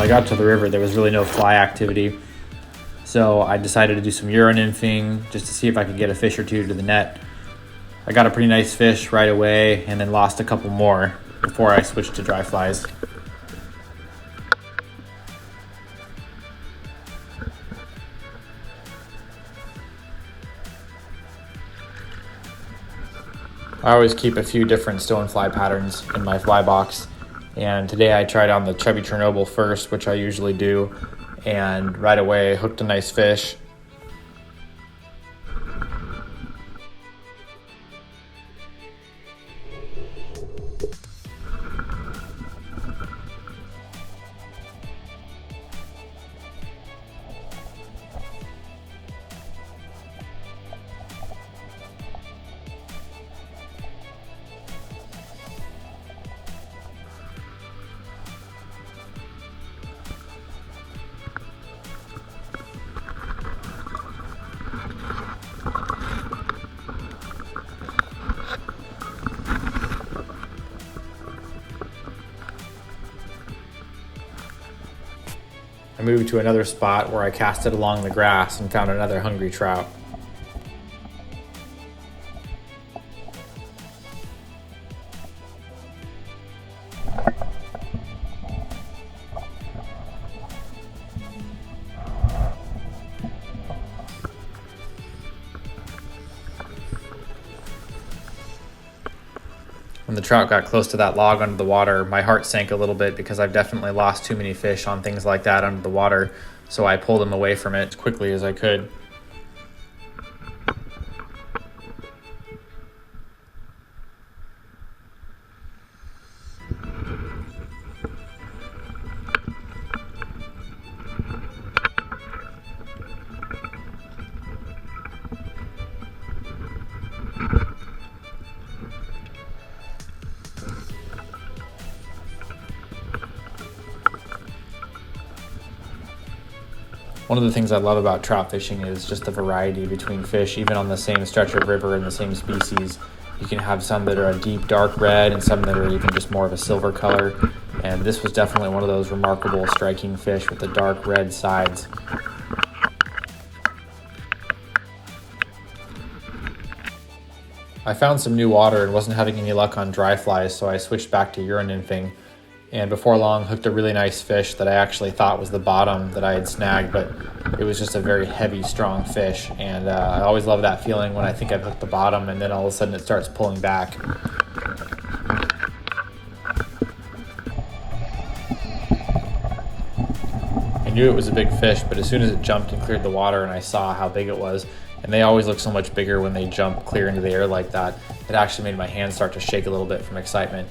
I got to the river, there was really no fly activity. So I decided to do some urine nymphing just to see if I could get a fish or two to the net. I got a pretty nice fish right away and then lost a couple more before I switched to dry flies. I always keep a few different stonefly patterns in my fly box, and today I tried on the chubby Chernobyl first, which I usually do, and right away hooked a nice fish. I moved to another spot where I cast it along the grass and found another hungry trout. When the trout got close to that log under the water, my heart sank a little bit because I've definitely lost too many fish on things like that under the water, so I pulled him away from it as quickly as I could. One of the things I love about trout fishing is just the variety between fish, even on the same stretch of river and the same species. You can have some that are a deep dark red and some that are even just more of a silver color. And this was definitely one of those remarkable striking fish with the dark red sides. I found some new water and wasn't having any luck on dry flies, so I switched back to urine nymphing. And before long hooked a really nice fish that I actually thought was the bottom that I had snagged, but it was just a very heavy, strong fish. And I always love that feeling when I think I've hooked the bottom and then all of a sudden it starts pulling back. I knew it was a big fish, but as soon as it jumped and cleared the water and I saw how big it was, and they always look so much bigger when they jump clear into the air like that, it actually made my hands start to shake a little bit from excitement.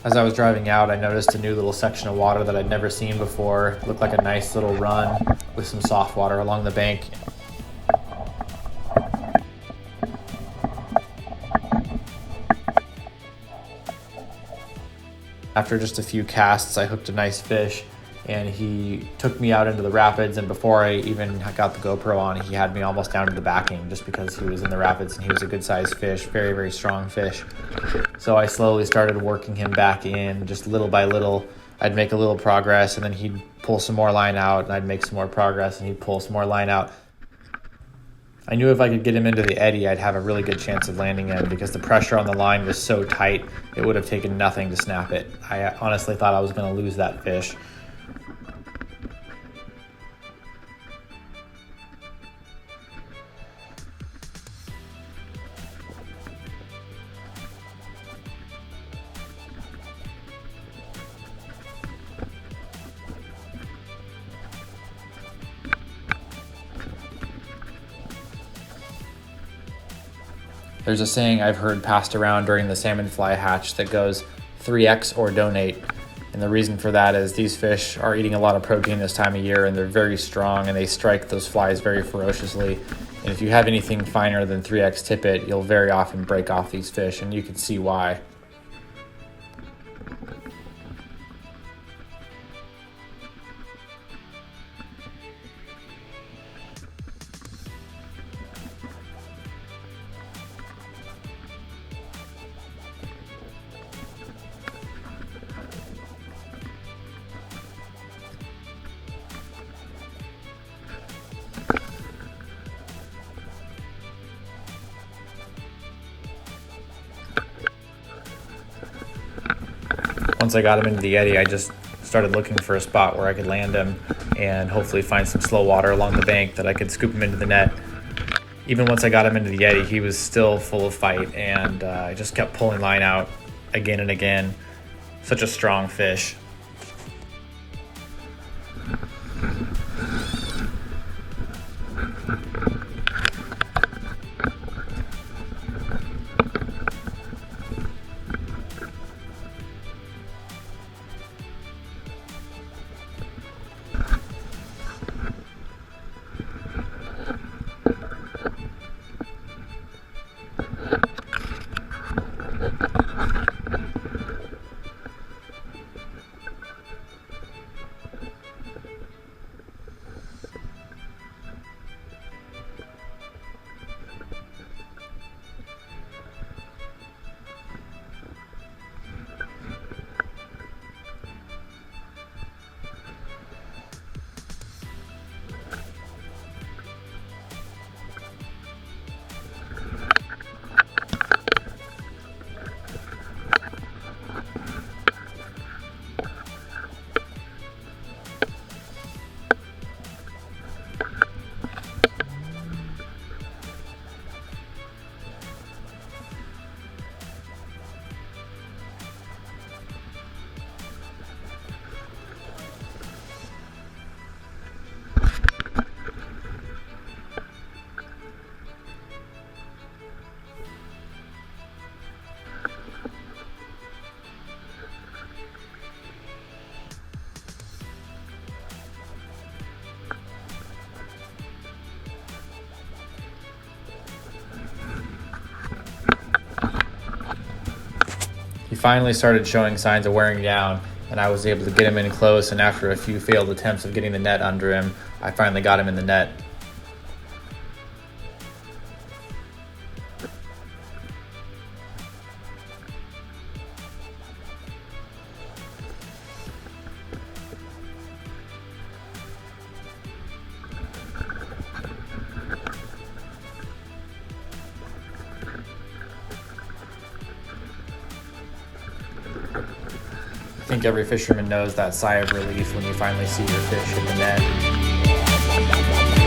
As I was driving out, I noticed a new little section of water that I'd never seen before. It looked like a nice little run with some soft water along the bank. After just a few casts, I hooked a nice fish, and he took me out into the rapids, and before I even got the GoPro on, he had me almost down to the backing just because he was in the rapids and he was a good sized fish, very, very strong fish. So I slowly started working him back in, just little by little. I'd make a little progress and then he'd pull some more line out, and I'd make some more progress and he'd pull some more line out. I knew if I could get him into the eddy, I'd have a really good chance of landing him because the pressure on the line was so tight, it would have taken nothing to snap it. I honestly thought I was going to lose that fish. There's a saying I've heard passed around during the salmonfly hatch that goes 3x or donate. And the reason for that is these fish are eating a lot of protein this time of year and they're very strong and they strike those flies very ferociously. And if you have anything finer than 3x tippet, you'll very often break off these fish, and you can see why. Once I got him into the eddy, I just started looking for a spot where I could land him and hopefully find some slow water along the bank that I could scoop him into the net. Even once I got him into the eddy, he was still full of fight, and I just kept pulling line out again and again. Such a strong fish. He finally started showing signs of wearing down, and I was able to get him in close, and after a few failed attempts of getting the net under him, I finally got him in the net. I think every fisherman knows that sigh of relief when you finally see your fish in the net.